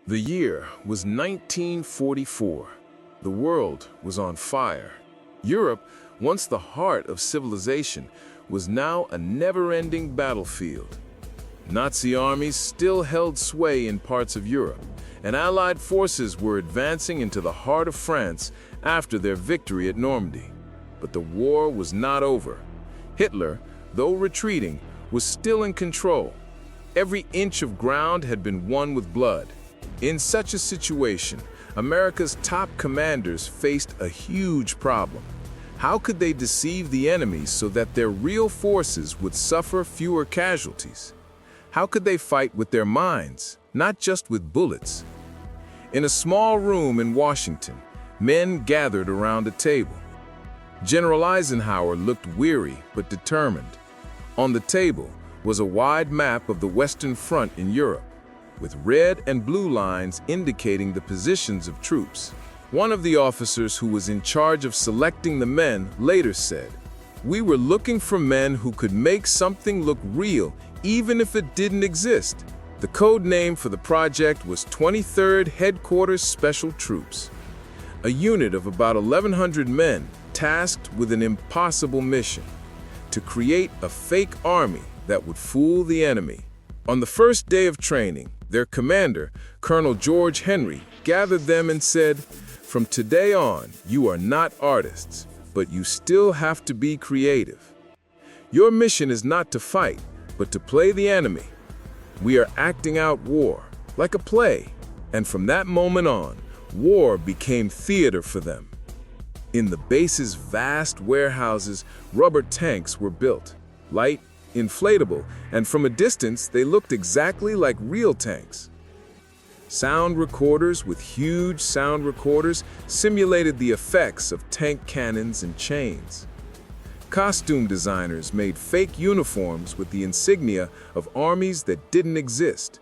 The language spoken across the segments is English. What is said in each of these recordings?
The year was 1944. The world was on fire. Europe, once the heart of civilization, was now a never-ending battlefield. Nazi armies still held sway in parts of Europe, and Allied forces were advancing into the heart of France after their victory at Normandy. But the war was not over. Hitler, though retreating, was still in control. Every inch of ground had been won with blood. In such a situation, America's top commanders faced a huge problem. How could they deceive the enemy so that their real forces would suffer fewer casualties? How could they fight with their minds, not just with bullets? In a small room in Washington, men gathered around a table. General Eisenhower looked weary but determined. On the table was a wide map of the Western Front in Europe, with red and blue lines indicating the positions of troops. One of the officers who was in charge of selecting the men later said, "We were looking for men who could make something look real, even if it didn't exist." The code name for the project was 23rd Headquarters Special Troops, a unit of about 1,100 men tasked with an impossible mission: to create a fake army that would fool the enemy. On the first day of training, their commander, Colonel George Henry, gathered them and said, "From today on, you are not artists, but you still have to be creative. Your mission is not to fight, but to play the enemy. We are acting out war, like a play." And from that moment on, war became theater for them. In the base's vast warehouses, rubber tanks were built, light, inflatable, and from a distance they looked exactly like real tanks. Sound recorders with huge sound recorders simulated the effects of tank cannons and chains. Costume designers made fake uniforms with the insignia of armies that didn't exist.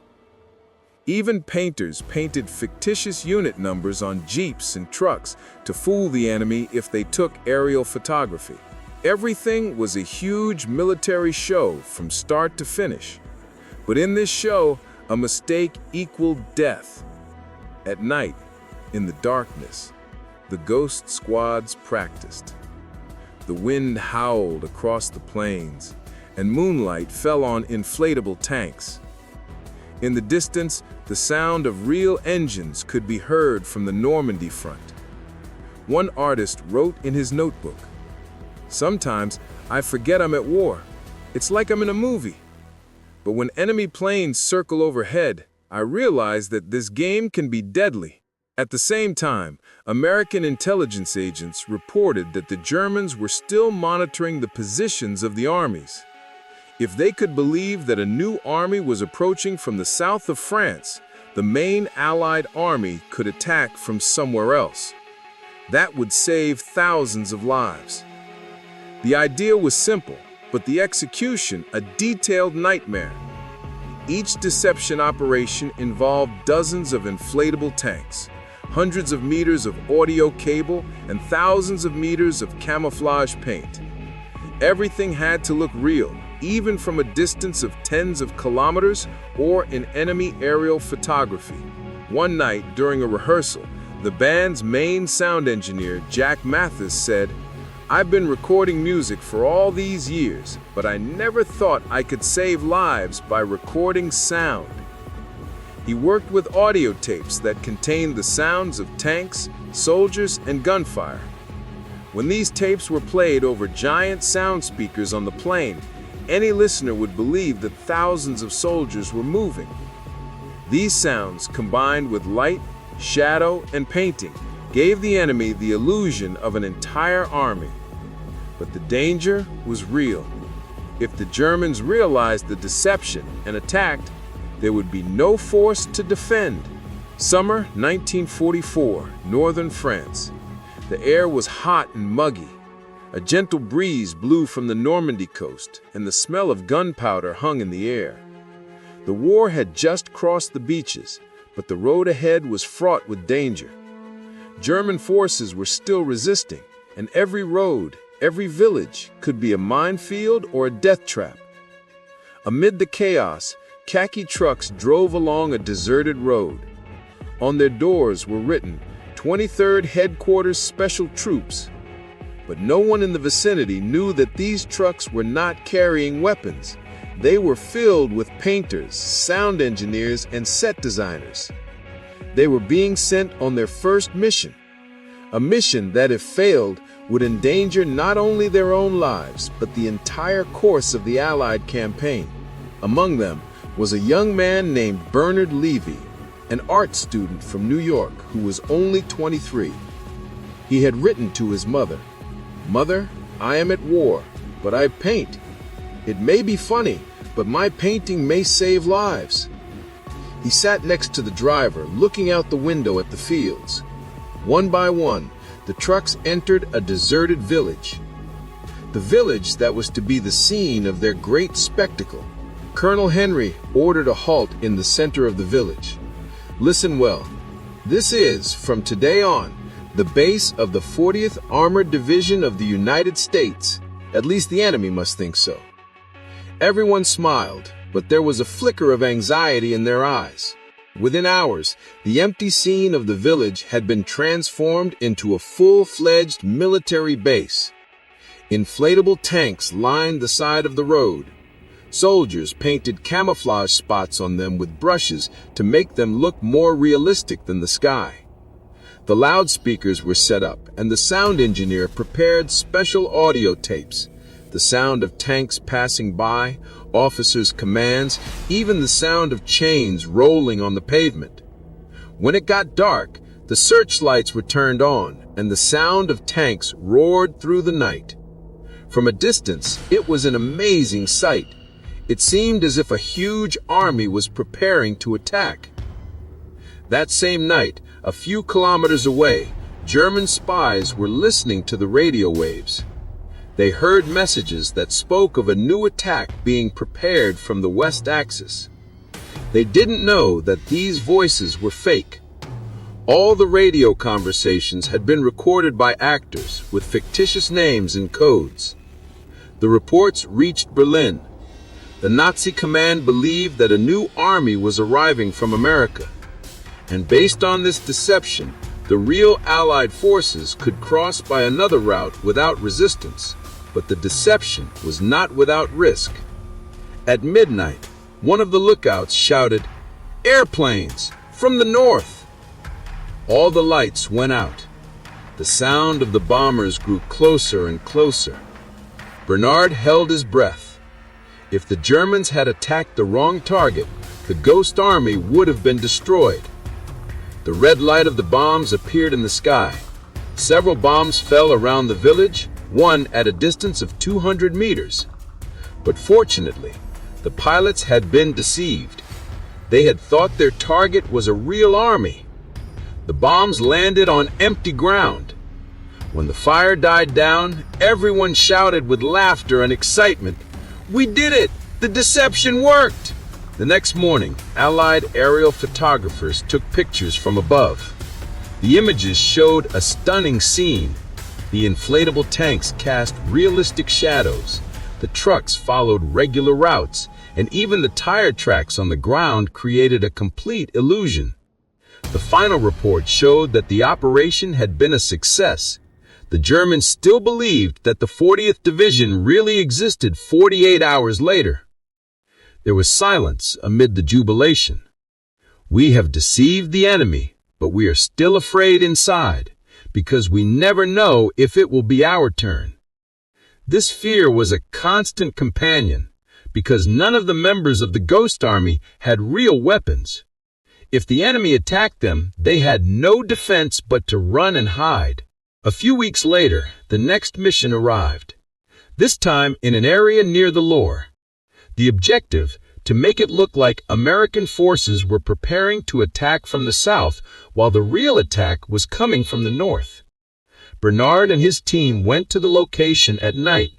Even painters painted fictitious unit numbers on jeeps and trucks to fool the enemy if they took aerial photography. Everything was a huge military show from start to finish. But in this show, a mistake equaled death. At night, in the darkness, the ghost squads practiced. The wind howled across the plains, and moonlight fell on inflatable tanks. In the distance, the sound of real engines could be heard from the Normandy front. One artist wrote in his notebook, "Sometimes I forget I'm at war. It's like I'm in a movie. But when enemy planes circle overhead, I realize that this game can be deadly." At the same time, American intelligence agents reported that the Germans were still monitoring the positions of the armies. If they could believe that a new army was approaching from the south of France, the main Allied army could attack from somewhere else. That would save thousands of lives. The idea was simple, but the execution a detailed nightmare. Each deception operation involved dozens of inflatable tanks, hundreds of meters of audio cable, and thousands of meters of camouflage paint. Everything had to look real, even from a distance of tens of kilometers or in enemy aerial photography. One night during a rehearsal, the band's main sound engineer, Jack Mathis, said, "I've been recording music for all these years, but I never thought I could save lives by recording sound." He worked with audio tapes that contained the sounds of tanks, soldiers, and gunfire. When these tapes were played over giant sound speakers on the plane, any listener would believe that thousands of soldiers were moving. These sounds, combined with light, shadow, and painting, gave the enemy the illusion of an entire army. But the danger was real. If the Germans realized the deception and attacked, there would be no force to defend. Summer 1944, northern France. The air was hot and muggy. A gentle breeze blew from the Normandy coast, and the smell of gunpowder hung in the air. The war had just crossed the beaches, but the road ahead was fraught with danger. German forces were still resisting, and every road, every village could be a minefield or a death trap. Amid the chaos, khaki trucks drove along a deserted road. On their doors were written, 23rd Headquarters Special Troops. But no one in the vicinity knew that these trucks were not carrying weapons. They were filled with painters, sound engineers, and set designers. They were being sent on their first mission, a mission that, if failed, would endanger not only their own lives, but the entire course of the Allied campaign. Among them was a young man named Bernard Levy, an art student from New York who was only 23. He had written to his mother, "Mother, I am at war, but I paint. It may be funny, but my painting may save lives." He sat next to the driver, looking out the window at the fields. One by one, the trucks entered a deserted village. The village that was to be the scene of their great spectacle. Colonel Henry ordered a halt in the center of the village. Listen well. This is, from today on, the base of the 40th Armored Division of the United States. At least the enemy must think so. Everyone smiled, but there was a flicker of anxiety in their eyes. Within hours, the empty scene of the village had been transformed into a full-fledged military base. Inflatable tanks lined the side of the road. Soldiers painted camouflage spots on them with brushes to make them look more realistic than the sky. The loudspeakers were set up, and the sound engineer prepared special audio tapes. The sound of tanks passing by, officers' commands, even the sound of chains rolling on the pavement. When it got dark, the searchlights were turned on, and the sound of tanks roared through the night. From a distance, it was an amazing sight. It seemed as if a huge army was preparing to attack. That same night, a few kilometers away, German spies were listening to the radio waves. They heard messages that spoke of a new attack being prepared from the West Axis. They didn't know that these voices were fake. All the radio conversations had been recorded by actors with fictitious names and codes. The reports reached Berlin. The Nazi command believed that a new army was arriving from America. And based on this deception, the real Allied forces could cross by another route without resistance. But the deception was not without risk. At midnight, one of the lookouts shouted, "Airplanes! From the north!" All the lights went out. The sound of the bombers grew closer and closer. Bernard held his breath. If the Germans had attacked the wrong target, the Ghost Army would have been destroyed. The red light of the bombs appeared in the sky. Several bombs fell around the village, one at a distance of 200 meters. But fortunately, the pilots had been deceived. They had thought their target was a real army. The bombs landed on empty ground. When the fire died down, everyone shouted with laughter and excitement, "We did it! The deception worked!" The next morning, Allied aerial photographers took pictures from above. The images showed a stunning scene. The inflatable tanks cast realistic shadows. The trucks followed regular routes, and even the tire tracks on the ground created a complete illusion. The final report showed that the operation had been a success. The Germans still believed that the 40th Division really existed 48 hours later. There was silence amid the jubilation. We have deceived the enemy, but we are still afraid inside, because we never know if it will be our turn. This fear was a constant companion, because none of the members of the Ghost Army had real weapons. If the enemy attacked them, they had no defense but to run and hide. A few weeks later, the next mission arrived, this time in an area near the Loire. The objective, to make it look like American forces were preparing to attack from the south, while the real attack was coming from the north. Bernard and his team went to the location at night.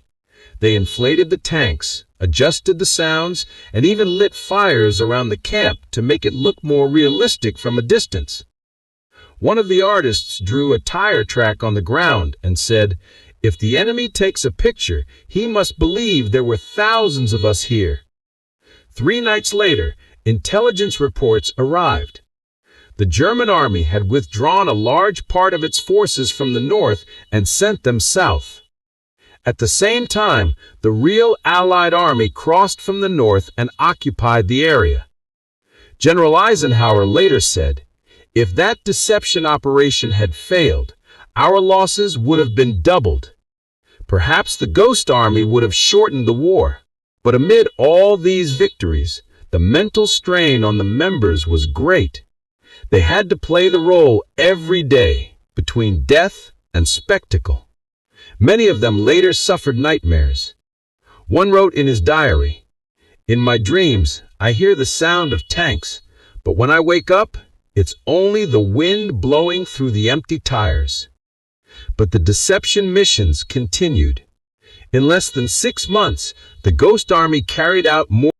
They inflated the tanks, adjusted the sounds, and even lit fires around the camp to make it look more realistic from a distance. One of the artists drew a tire track on the ground and said, "If the enemy takes a picture, he must believe there were thousands of us here." 3 nights later, intelligence reports arrived. The German army had withdrawn a large part of its forces from the north and sent them south. At the same time, the real Allied army crossed from the north and occupied the area. General Eisenhower later said, "If that deception operation had failed, our losses would have been doubled. Perhaps the Ghost Army would have shortened the war." But amid all these victories, the mental strain on the members was great. They had to play the role every day between death and spectacle. Many of them later suffered nightmares. One wrote in his diary, "In my dreams, I hear the sound of tanks, but when I wake up, it's only the wind blowing through the empty tires." But the deception missions continued. In less than 6 months, the Ghost Army carried out more.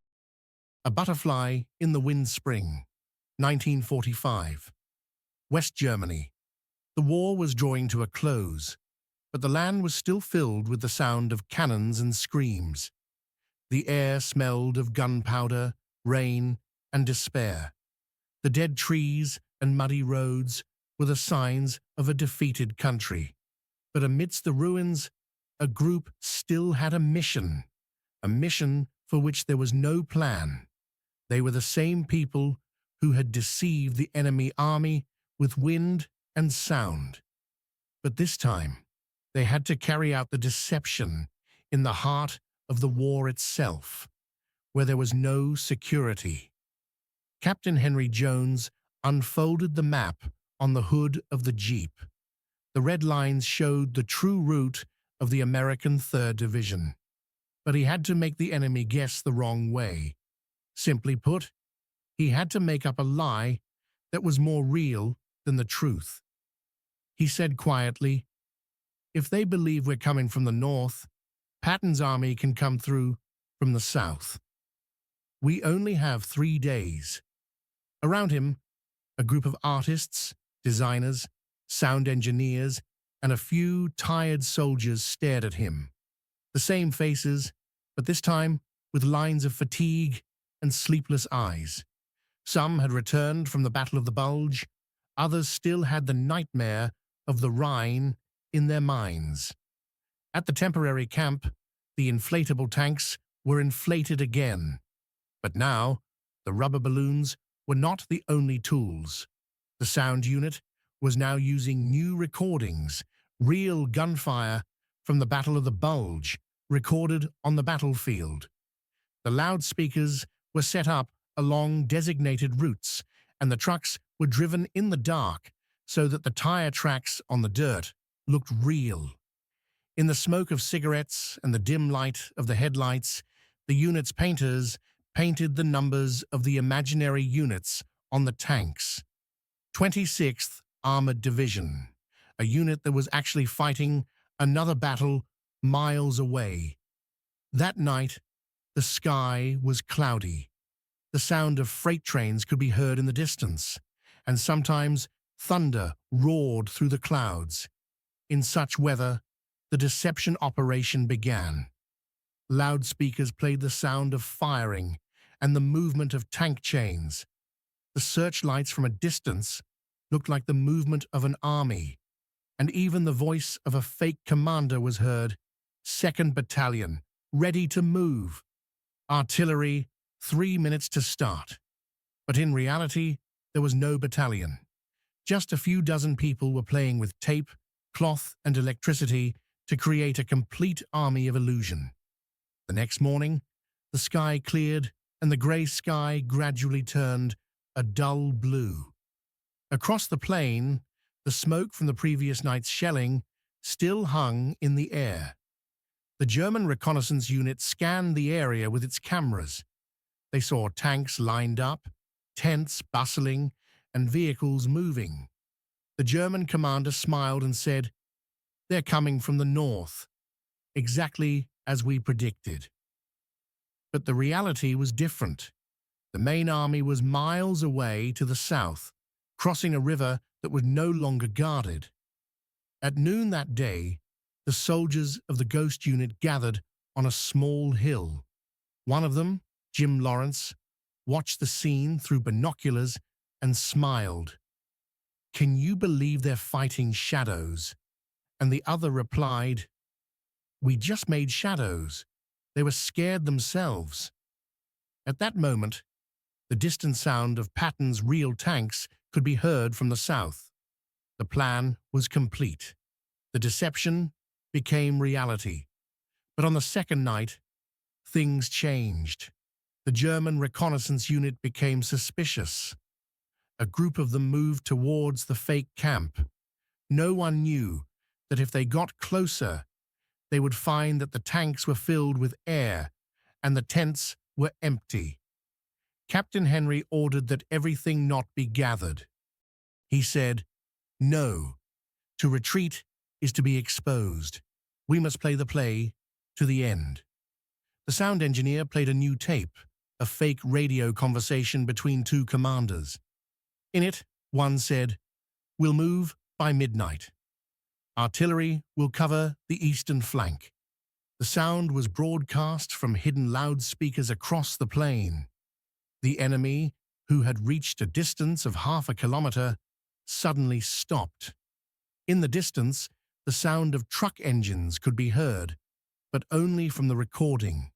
A Butterfly in the Wind Spring, 1945. West Germany. The war was drawing to a close, but the land was still filled with the sound of cannons and screams. The air smelled of gunpowder, rain, and despair. The dead trees and muddy roads were the signs of a defeated country. But amidst the ruins, a group still had a mission for which there was no plan. They were the same people who had deceived the enemy army with wind and sound. But this time, they had to carry out the deception in the heart of the war itself, where there was no security. Captain Henry Jones unfolded the map on the hood of the Jeep. The red lines showed the true route of the American 3rd Division. But he had to make the enemy guess the wrong way. Simply put, he had to make up a lie that was more real than the truth. He said quietly, "If they believe we're coming from the north, Patton's army can come through from the south. We only have 3 days." Around him, a group of artists, designers, sound engineers, and a few tired soldiers stared at him. The same faces, but this time with lines of fatigue and sleepless eyes. Some had returned from the Battle of the Bulge, others still had the nightmare of the Rhine in their minds. At the temporary camp, the inflatable tanks were inflated again. But now, the rubber balloons were not the only tools. The sound unit was now using new recordings, real gunfire from the Battle of the Bulge, recorded on the battlefield. The loudspeakers were set up along designated routes, and the trucks were driven in the dark so that the tire tracks on the dirt looked real. In the smoke of cigarettes and the dim light of the headlights, the unit's painters painted the numbers of the imaginary units on the tanks. 26th Armored Division, a unit that was actually fighting another battle miles away. That night, the sky was cloudy. The sound of freight trains could be heard in the distance, and sometimes thunder roared through the clouds. In such weather, the deception operation began. Loudspeakers played the sound of firing and the movement of tank chains. The searchlights from a distance looked like the movement of an army, and even the voice of a fake commander was heard. 2nd Battalion, ready to move. Artillery, 3 minutes to start. But in reality, there was no battalion. Just a few dozen people were playing with tape, cloth, and electricity to create a complete army of illusion. The next morning, the sky cleared and the grey sky gradually turned a dull blue. Across the plain, the smoke from the previous night's shelling still hung in the air. The German reconnaissance unit scanned the area with its cameras. They saw tanks lined up, tents bustling, and vehicles moving. The German commander smiled and said, "They're coming from the north," exactly as we predicted. But the reality was different. The main army was miles away to the south, crossing a river that was no longer guarded. At noon that day, the soldiers of the Ghost Unit gathered on a small hill. One of them, Jim Lawrence, watched the scene through binoculars and smiled. "Can you believe they're fighting shadows?" And the other replied, "We just made shadows. They were scared themselves." At that moment, the distant sound of Patton's real tanks could be heard from the south. The plan was complete. The deception became reality. But on the second night, things changed. The German reconnaissance unit became suspicious. A group of them moved towards the fake camp. No one knew that if they got closer, they would find that the tanks were filled with air and the tents were empty. Captain Henry ordered that everything not be gathered. He said, "No, to retreat is to be exposed. We must play the play to the end." The sound engineer played a new tape, a fake radio conversation between two commanders. In it, one said, "We'll move by midnight. Artillery will cover the eastern flank." The sound was broadcast from hidden loudspeakers across the plain. The enemy, who had reached a distance of half a kilometer, suddenly stopped. In the distance, the sound of truck engines could be heard, but only from the recording.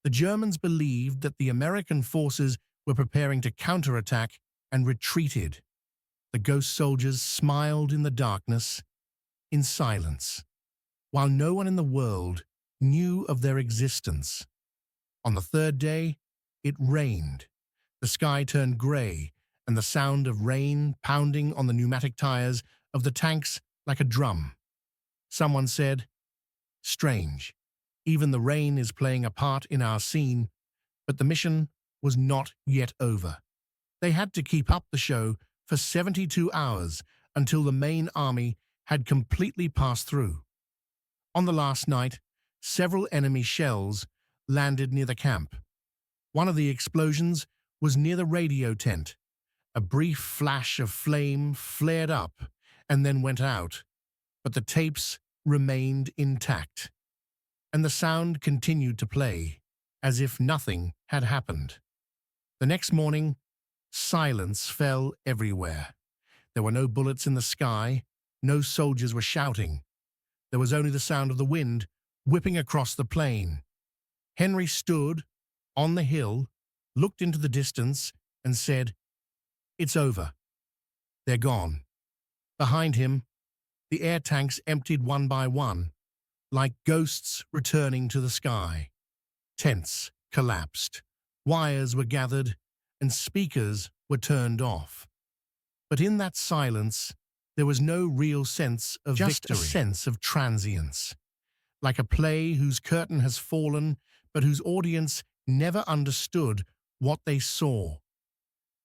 The Germans believed that the American forces were preparing to counterattack and retreated. The ghost soldiers smiled in the darkness, in silence, while no one in the world knew of their existence. On the third day, it rained. The sky turned grey, and the sound of rain pounding on the pneumatic tires of the tanks like a drum. Someone said, "Strange, even the rain is playing a part in our scene," but the mission was not yet over. They had to keep up the show for 72 hours until the main army had completely passed through. On the last night, several enemy shells landed near the camp. One of the explosions was near the radio tent. A brief flash of flame flared up and then went out, but the tapes remained intact, and the sound continued to play as if nothing had happened. The next morning, silence fell everywhere. There were no bullets in the sky, no soldiers were shouting. There was only the sound of the wind whipping across the plain. Henry stood on the hill, looked into the distance, and said, "It's over. They're gone." Behind him, the air tanks emptied one by one, like ghosts returning to the sky. Tents collapsed, wires were gathered, and speakers were turned off. But in that silence, there was no real sense of victory, just a sense of transience, like a play whose curtain has fallen, but whose audience never understood what they saw.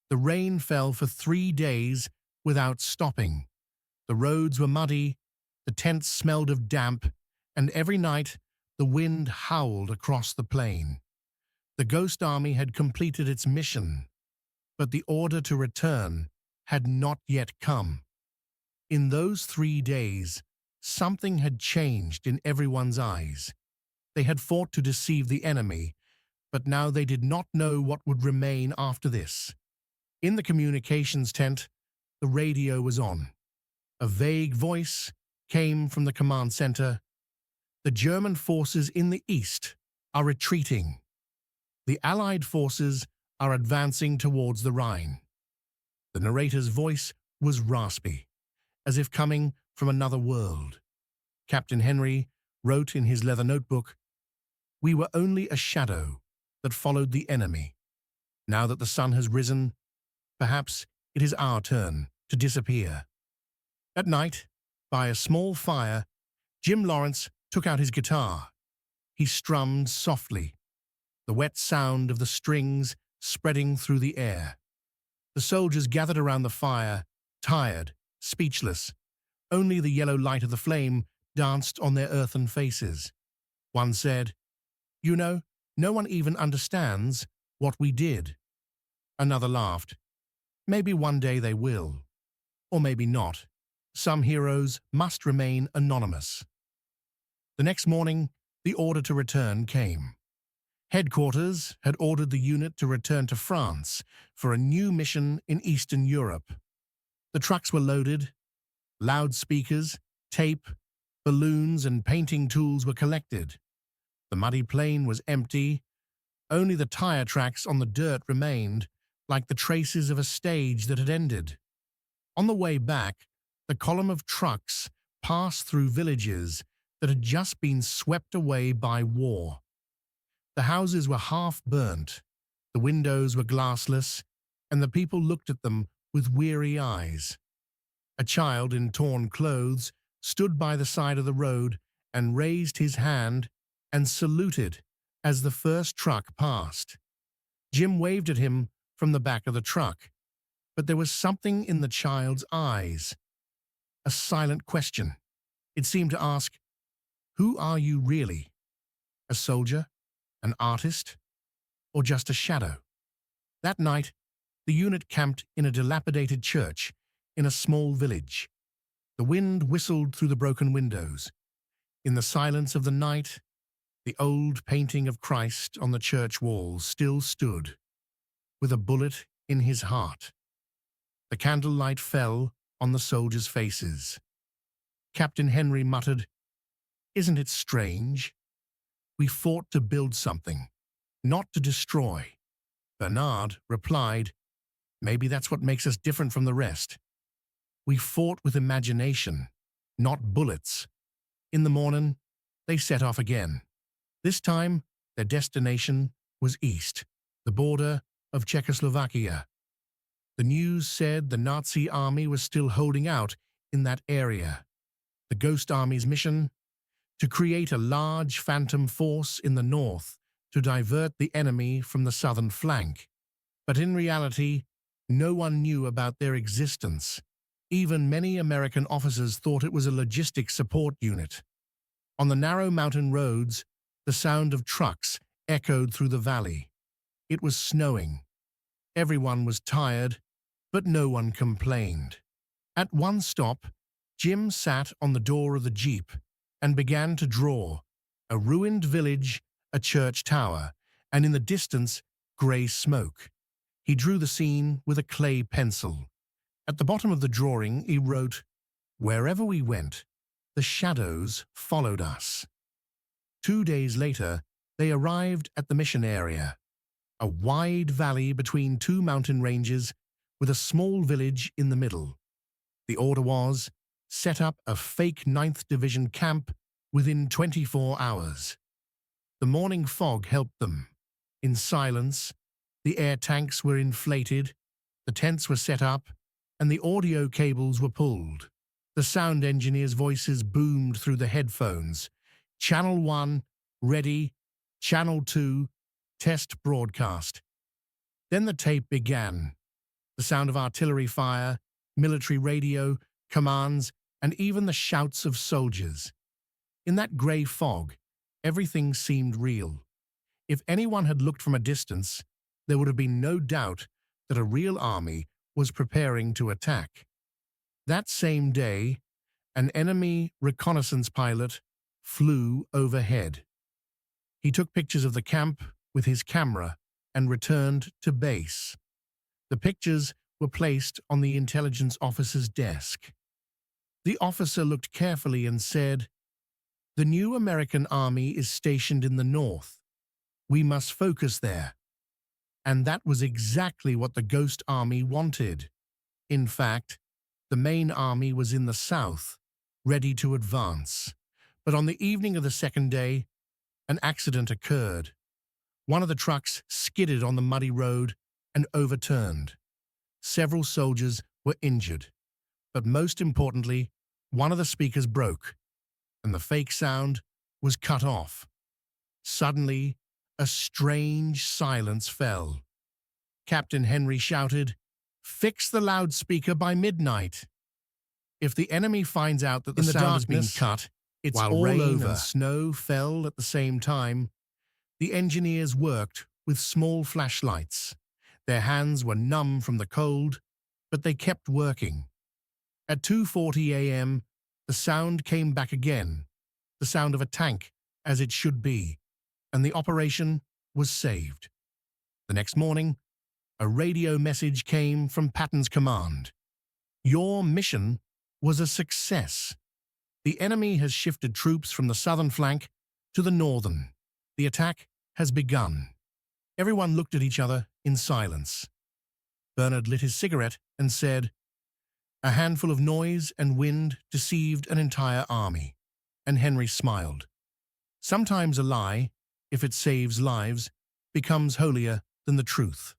The rain fell for 3 days without stopping. The roads were muddy, the tents smelled of damp, and every night the wind howled across the plain. The Ghost Army had completed its mission, but the order to return had not yet come. In those 3 days, something had changed in everyone's eyes. They had fought to deceive the enemy, but now they did not know what would remain after this. In the communications tent, the radio was on. A vague voice came from the command center. "The German forces in the east are retreating. The Allied forces are advancing towards the Rhine." The narrator's voice was raspy, as if coming from another world. Captain Henry wrote in his leather notebook, "We were only a shadow that followed the enemy. Now that the sun has risen, perhaps it is our turn to disappear." At night, by a small fire, Jim Lawrence took out his guitar. He strummed softly, the wet sound of the strings spreading through the air. The soldiers gathered around the fire, tired, speechless. Only the yellow light of the flame danced on their earthen faces. One said, "You know, no one even understands what we did." Another laughed. "Maybe one day they will. Or maybe not. Some heroes must remain anonymous." The next morning, the order to return came. Headquarters had ordered the unit to return to France for a new mission in Eastern Europe. The trucks were loaded. Loudspeakers, tape, balloons, and painting tools were collected. The muddy plain was empty. Only the tire tracks on the dirt remained, like the traces of a stage that had ended. On the way back, the column of trucks passed through villages that had just been swept away by war. The houses were half burnt, the windows were glassless, and the people looked at them with weary eyes. A child in torn clothes stood by the side of the road and raised his hand and saluted as the first truck passed. Jim waved at him from the back of the truck, but there was something in the child's eyes, a silent question. It seemed to ask, "Who are you really? A soldier? An artist? Or just a shadow?" That night, the unit camped in a dilapidated church in a small village. The wind whistled through the broken windows. In the silence of the night, the old painting of Christ on the church walls still stood, with a bullet in his heart. The candlelight fell on the soldiers' faces. Captain Henry muttered, "Isn't it strange? We fought to build something, not to destroy." Bernard replied, "Maybe that's what makes us different from the rest. We fought with imagination, not bullets." In the morning, they set off again. This time, their destination was east, the border of Czechoslovakia. The news said the Nazi army was still holding out in that area. The Ghost Army's mission? To create a large phantom force in the north to divert the enemy from the southern flank. But in reality, no one knew about their existence. Even many American officers thought it was a logistics support unit. On the narrow mountain roads, the sound of trucks echoed through the valley. It was snowing. Everyone was tired, but no one complained. At one stop, Jim sat on the door of the Jeep and began to draw a ruined village, a church tower, and in the distance, grey smoke. He drew the scene with a clay pencil. At the bottom of the drawing, he wrote, "Wherever we went, the shadows followed us." 2 days later, they arrived at the mission area, a wide valley between two mountain ranges with a small village in the middle. The order was, set up a fake 9th Division camp within 24 hours. The morning fog helped them. In silence, the air tanks were inflated, the tents were set up, and the audio cables were pulled. The sound engineers' voices boomed through the headphones. Channel 1, ready. Channel 2, test broadcast. Then the tape began. The sound of artillery fire, military radio, commands, and even the shouts of soldiers. In that grey fog, everything seemed real. If anyone had looked from a distance, there would have been no doubt that a real army was preparing to attack. That same day, an enemy reconnaissance pilot flew overhead. He took pictures of the camp with his camera and returned to base. The pictures were placed on the intelligence officer's desk. The officer looked carefully and said, "The new American army is stationed in the north. We must focus there." And that was exactly what the Ghost Army wanted. In fact, the main army was in the south, ready to advance. But on the evening of the second day, an accident occurred. One of the trucks skidded on the muddy road and overturned. Several soldiers were injured, but most importantly, one of the speakers broke, and the fake sound was cut off. Suddenly, a strange silence fell. Captain Henry shouted, "Fix the loudspeaker by midnight." If the enemy finds out that the sound has been cut, it's while all rain over. and Snow fell at the same time. The engineers worked with small flashlights. Their hands were numb from the cold, but they kept working. At 2:40 a.m., the sound came back again, the sound of a tank, as it should be, and the operation was saved. The next morning, a radio message came from Patton's command. Your mission was a success. The enemy has shifted troops from the southern flank to the northern. The attack has begun. Everyone looked at each other in silence. Bernard lit his cigarette and said, "A handful of noise and wind deceived an entire army." And Henry smiled. Sometimes a lie, if it saves lives, becomes holier than the truth.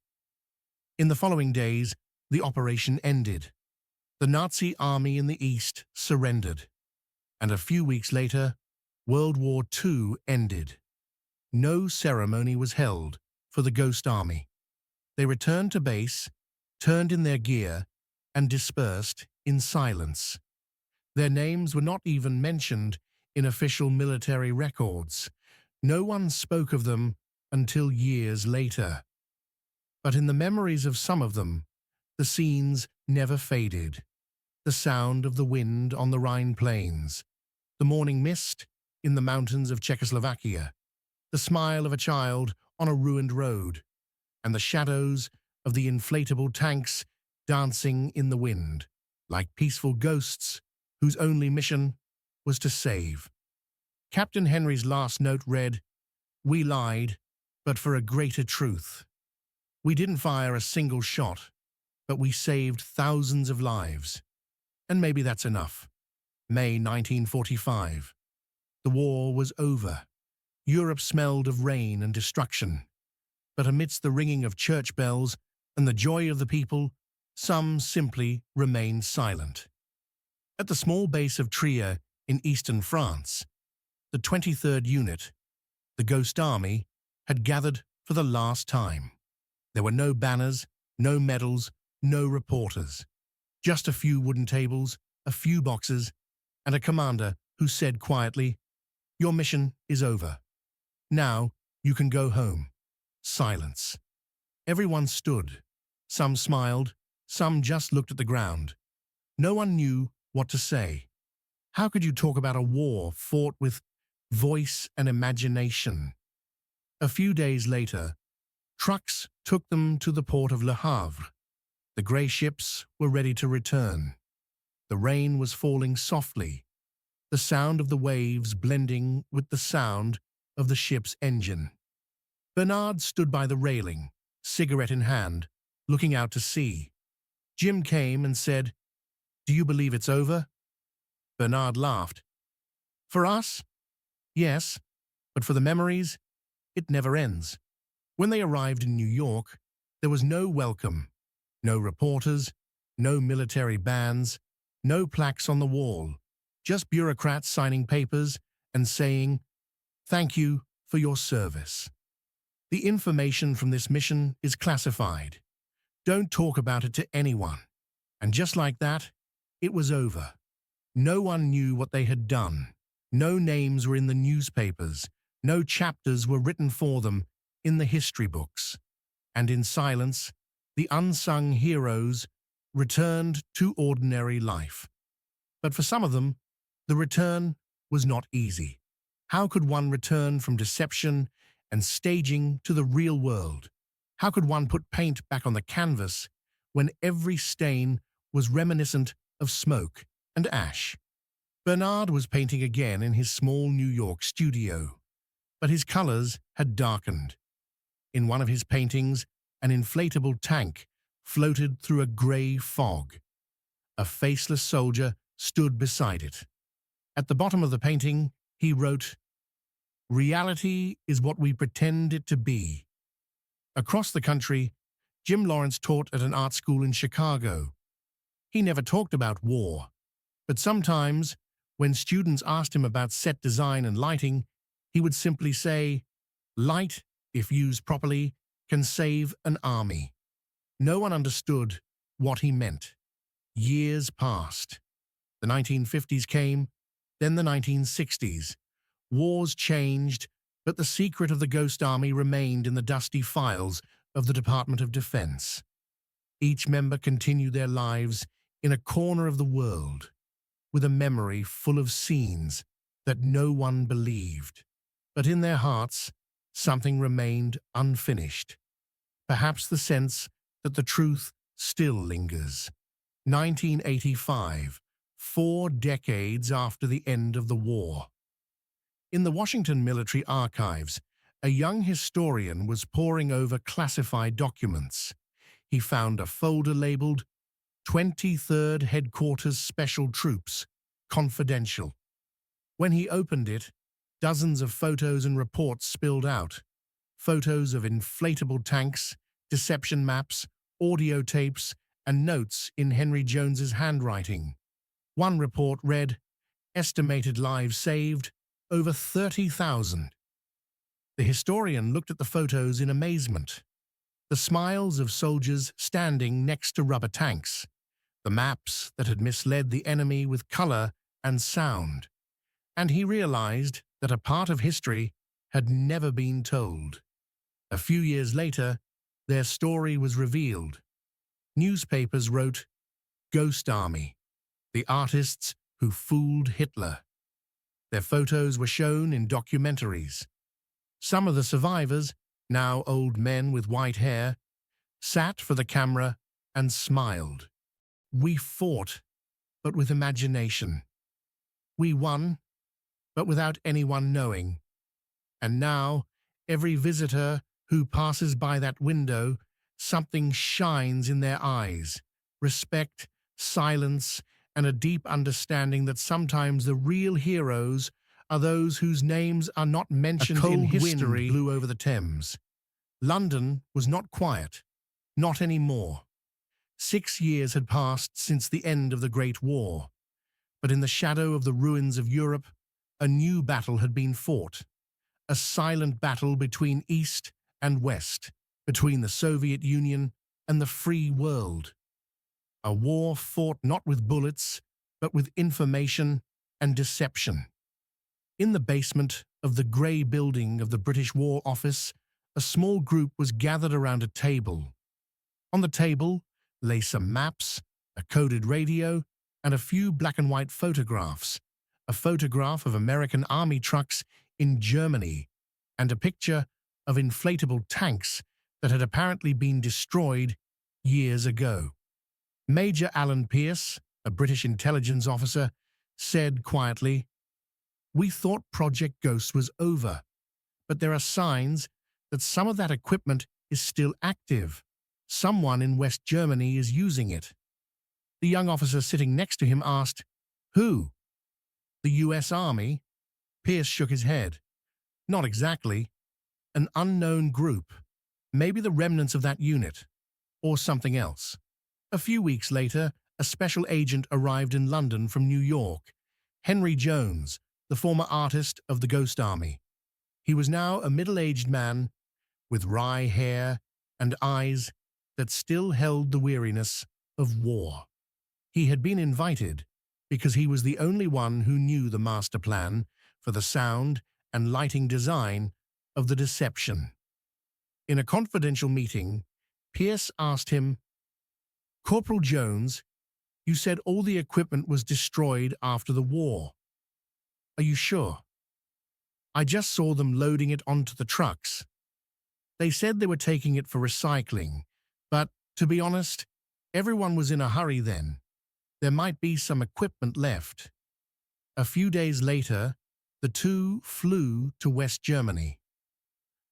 In the following days, the operation ended. The Nazi army in the east surrendered. And a few weeks later, World War II ended. No ceremony was held for the Ghost Army. They returned to base, turned in their gear, and dispersed in silence. Their names were not even mentioned in official military records. No one spoke of them until years later. But in the memories of some of them, the scenes never faded. The sound of the wind on the Rhine plains, the morning mist in the mountains of Czechoslovakia, the smile of a child on a ruined road, and the shadows of the inflatable tanks dancing in the wind, like peaceful ghosts whose only mission was to save. Captain Henry's last note read, "We lied, but for a greater truth. We didn't fire a single shot, but we saved thousands of lives. And maybe that's enough." May 1945. The war was over. Europe smelled of rain and destruction. But amidst the ringing of church bells and the joy of the people, some simply remained silent. At the small base of Trier in eastern France, the 23rd Unit, the Ghost Army, had gathered for the last time. There were no banners, no medals, no reporters. Just a few wooden tables, a few boxes, and a commander who said quietly, "Your mission is over. Now you can go home." Silence. Everyone stood. Some smiled, some just looked at the ground. No one knew what to say. How could you talk about a war fought with voice and imagination? A few days later, trucks took them to the port of Le Havre. The grey ships were ready to return. The rain was falling softly, the sound of the waves blending with the sound of the ship's engine. Bernard stood by the railing, cigarette in hand, looking out to sea. Jim came and said, "Do you believe it's over?" Bernard laughed. "For us? Yes, but for the memories, it never ends." When they arrived in New York, there was no welcome, no reporters, no military bands, no plaques on the wall, just bureaucrats signing papers and saying, "Thank you for your service. The information from this mission is classified. Don't talk about it to anyone." And just like that, it was over. No one knew what they had done. No names were in the newspapers. No chapters were written for them in the history books. And in silence, the unsung heroes returned to ordinary life. But for some of them, the return was not easy. How could one return from deception and staging to the real world? How could one put paint back on the canvas when every stain was reminiscent of smoke and ash? Bernard was painting again in his small New York studio, but his colors had darkened. In one of his paintings, an inflatable tank floated through a gray fog. A faceless soldier stood beside it. At the bottom of the painting, he wrote, "Reality is what we pretend it to be." Across the country, Jim Lawrence taught at an art school in Chicago. He never talked about war, but sometimes, when students asked him about set design and lighting, he would simply say, "Light, if used properly, can save an army." No one understood what he meant. Years passed. The 1950s came, then the 1960s. Wars changed, but the secret of the Ghost Army remained in the dusty files of the Department of Defense. Each member continued their lives in a corner of the world, with a memory full of scenes that no one believed. But in their hearts, something remained unfinished. Perhaps the sense that the truth still lingers. 1985, 4 decades after the end of the war. In the Washington Military Archives, a young historian was poring over classified documents. He found a folder labeled 23rd Headquarters Special Troops, Confidential. When he opened it, dozens of photos and reports spilled out. Photos of inflatable tanks, deception maps, audio tapes, and notes in Henry Jones's handwriting. One report read, "Estimated lives saved, over 30,000. The historian looked at the photos in amazement. The smiles of soldiers standing next to rubber tanks, the maps that had misled the enemy with color and sound. And he realized that a part of history had never been told. A few years later, their story was revealed. Newspapers wrote, "Ghost Army, the artists who fooled Hitler." Their photos were shown in documentaries. Some of the survivors, now old men with white hair, sat for the camera and smiled. "We fought, but with imagination. We won, but without anyone knowing. And now, every visitor who passes by that window, something shines in their eyes. Respect, silence, and a deep understanding that sometimes the real heroes are those whose names are not mentioned in history." A cold wind blew over the Thames. London was not quiet, not anymore. 6 years had passed since the end of the Great War, but in the shadow of the ruins of Europe, a new battle had been fought. A silent battle between East and West, between the Soviet Union and the free world. A war fought not with bullets, but with information and deception. In the basement of the grey building of the British War Office, a small group was gathered around a table. On the table lay some maps, a coded radio, and a few black and white photographs. A photograph of American army trucks in Germany, and a picture of inflatable tanks that had apparently been destroyed years ago. Major Alan Pierce, a British intelligence officer, said quietly, "We thought Project Ghost was over, but there are signs that some of that equipment is still active. Someone in West Germany is using it." The young officer sitting next to him asked, "Who?" "The US Army?" Pierce shook his head. "Not exactly. An unknown group. Maybe the remnants of that unit. Or something else." A few weeks later, a special agent arrived in London from New York. Henry Jones, the former artist of the Ghost Army. He was now a middle-aged man with wry hair and eyes that still held the weariness of war. He had been invited because he was the only one who knew the master plan for the sound and lighting design of the deception. In a confidential meeting, Pierce asked him, "Corporal Jones, you said all the equipment was destroyed after the war. Are you sure? I just saw them loading it onto the trucks. They said they were taking it for recycling, but, to be honest, everyone was in a hurry then. There might be some equipment left." A few days later, the two flew to West Germany.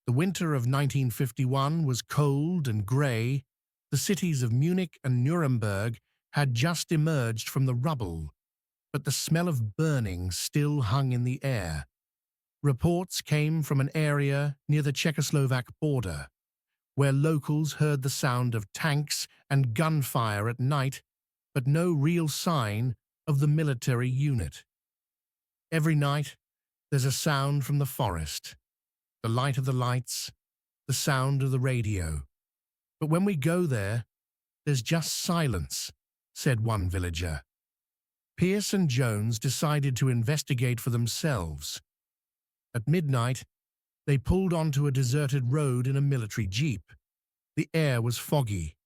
The winter of 1951 was cold and grey. The cities of Munich and Nuremberg had just emerged from the rubble, but the smell of burning still hung in the air. Reports came from an area near the Czechoslovak border, where locals heard the sound of tanks and gunfire at night, but no real sign of the military unit. Every night, there's a sound from the forest, the light of the lights, the sound of the radio. But when we go there, there's just silence, said one villager. Pierce and Jones decided to investigate for themselves. At midnight, they pulled onto a deserted road in a military jeep. The air was foggy,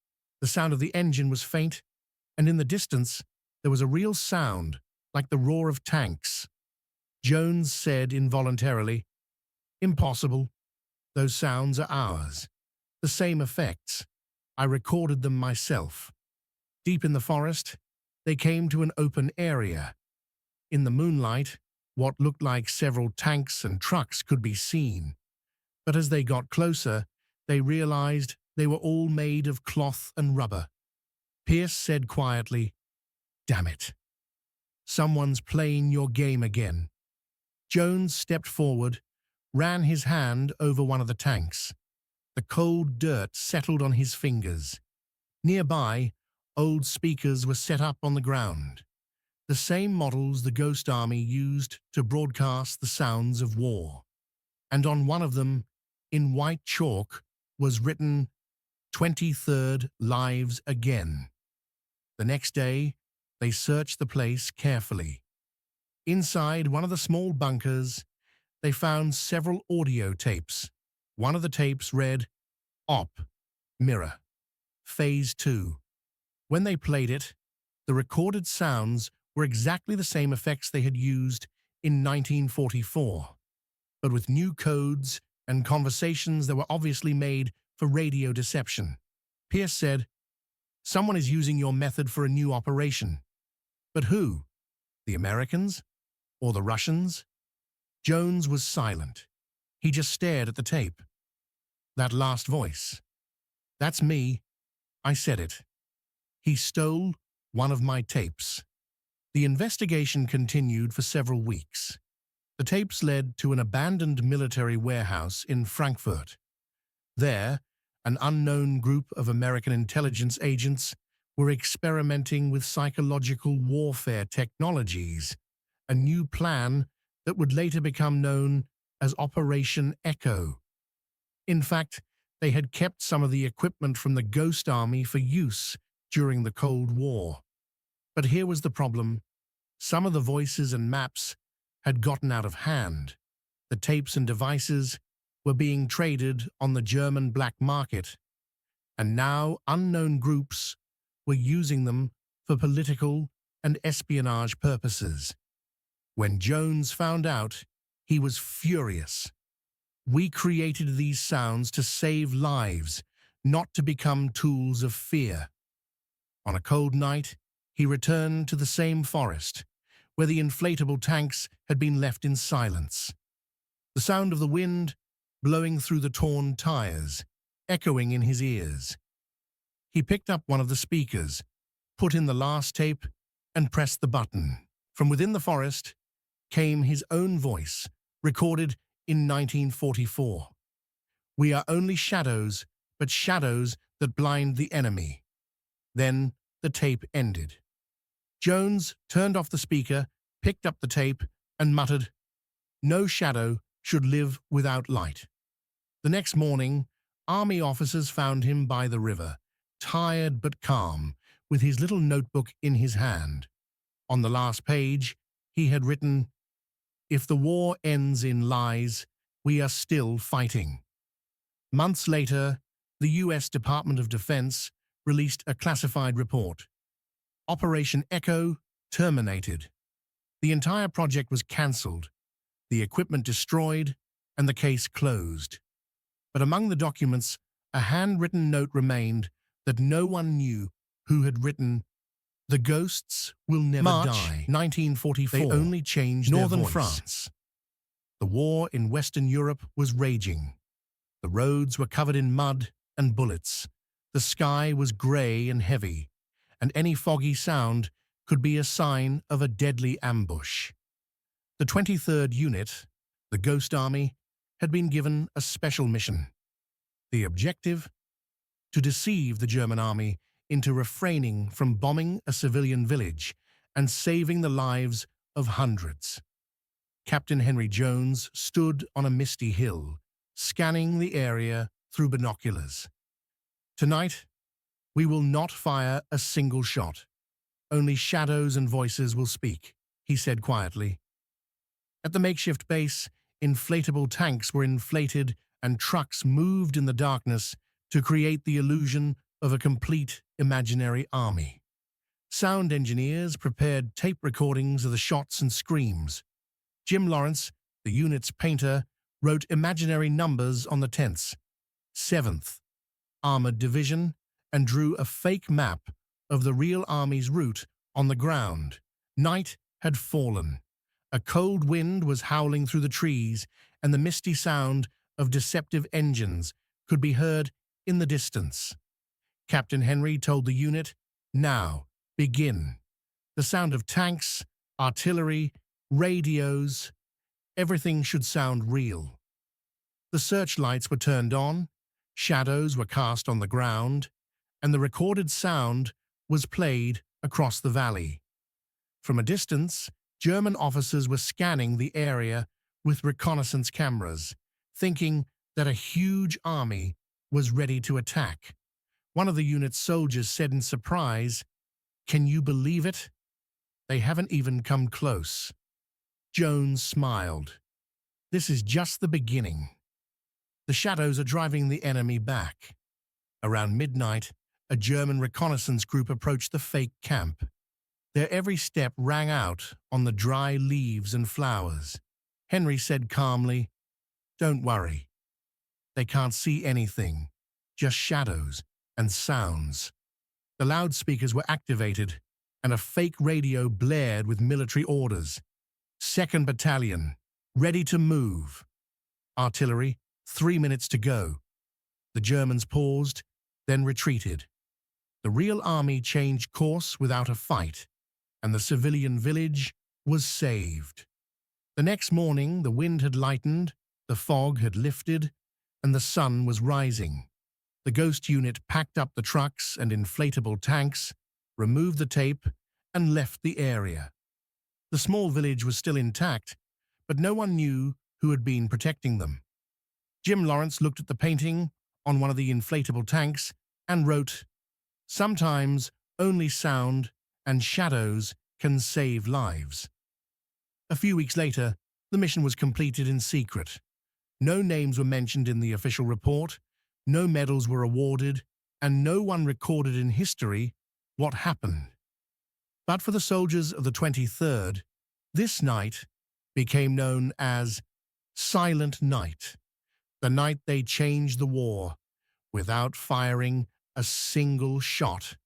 the sound of the engine was faint, and in the distance, there was a real sound, like the roar of tanks. Jones said involuntarily, "Impossible. Those sounds are ours. The same effects. I recorded them myself." Deep in the forest, they came to an open area. In the moonlight, what looked like several tanks and trucks could be seen. But as they got closer, they realized they were all made of cloth and rubber. Pierce said quietly, "Damn it. Someone's playing your game again." Jones stepped forward, ran his hand over one of the tanks. The cold dirt settled on his fingers. Nearby, old speakers were set up on the ground, the same models the Ghost Army used to broadcast the sounds of war. And on one of them, in white chalk, was written, "23rd Lives Again." The next day, they searched the place carefully. Inside one of the small bunkers, they found several audio tapes. One of the tapes read, "Op, Mirror, Phase 2. When they played it, the recorded sounds were exactly the same effects they had used in 1944, but with new codes and conversations that were obviously made for radio deception. Pierce said, "Someone is using your method for a new operation." But who? The Americans? Or the Russians? Jones was silent. He just stared at the tape. That last voice. "That's me. I said it. He stole one of my tapes." The investigation continued for several weeks. The tapes led to an abandoned military warehouse in Frankfurt. There, an unknown group of American intelligence agents were experimenting with psychological warfare technologies, a new plan that would later become known as Operation Echo. In fact, they had kept some of the equipment from the Ghost Army for use during the Cold War. But here was the problem. Some of the voices and maps had gotten out of hand. The tapes and devices were being traded on the German black market, and now unknown groups were using them for political and espionage purposes. When Jones found out, he was furious. "We created these sounds to save lives, not to become tools of fear." On a cold night, he returned to the same forest, where the inflatable tanks had been left in silence. The sound of the wind blowing through the torn tires, echoing in his ears. He picked up one of the speakers, put in the last tape, and pressed the button. From within the forest came his own voice, recorded in 1944. "We are only shadows, but shadows that blind the enemy." Then the tape ended. Jones turned off the speaker, picked up the tape, and muttered, "No shadow should live without light." The next morning, army officers found him by the river, tired but calm, with his little notebook in his hand. On the last page, he had written, "If the war ends in lies, we are still fighting." Months later, the U.S. Department of Defense released a classified report. Operation Echo terminated. The entire project was cancelled, the equipment destroyed, and the case closed. But among the documents, a handwritten note remained that no one knew who had written, "The ghosts will never March die." 1944. They only changed Northern their voice. France. The war in Western Europe was raging. The roads were covered in mud and bullets. The sky was grey and heavy, and any foggy sound could be a sign of a deadly ambush. The 23rd Unit, the Ghost Army, had been given a special mission. The objective? To deceive the German army into refraining from bombing a civilian village and saving the lives of hundreds. Captain Henry Jones stood on a misty hill, scanning the area through binoculars. "Tonight, we will not fire a single shot. Only shadows and voices will speak," he said quietly. At the makeshift base, inflatable tanks were inflated and trucks moved in the darkness to create the illusion of a complete imaginary army. Sound engineers prepared tape recordings of the shots and screams. Jim Lawrence, the unit's painter, wrote imaginary numbers on the tents. 7th Armored Division, and drew a fake map of the real army's route on the ground. Night had fallen. A cold wind was howling through the trees, and the misty sound of deceptive engines could be heard in the distance. Captain Henry told the unit, "Now, begin." The sound of tanks, artillery, radios, everything should sound real. The searchlights were turned on, shadows were cast on the ground, and the recorded sound was played across the valley. From a distance, German officers were scanning the area with reconnaissance cameras, thinking that a huge army was ready to attack. One of the unit's soldiers said in surprise, "Can you believe it? They haven't even come close." Jones smiled. "This is just the beginning. The shadows are driving the enemy back." Around midnight, a German reconnaissance group approached the fake camp. Their every step rang out on the dry leaves and flowers. Henry said calmly, "Don't worry. They can't see anything, just shadows and sounds." The loudspeakers were activated, and a fake radio blared with military orders. "2nd Battalion, ready to move. Artillery, 3 minutes to go." The Germans paused, then retreated. The real army changed course without a fight, and the civilian village was saved. The next morning, the wind had lightened, the fog had lifted, and the sun was rising. The ghost unit packed up the trucks and inflatable tanks, removed the tape, and left the area. The small village was still intact, but no one knew who had been protecting them. Jim Lawrence looked at the painting on one of the inflatable tanks and wrote, "Sometimes only sound and shadows can save lives." A few weeks later, the mission was completed in secret. No names were mentioned in the official report, no medals were awarded, and no one recorded in history what happened. But for the soldiers of the 23rd, this night became known as Silent Night, the night they changed the war without firing a single shot.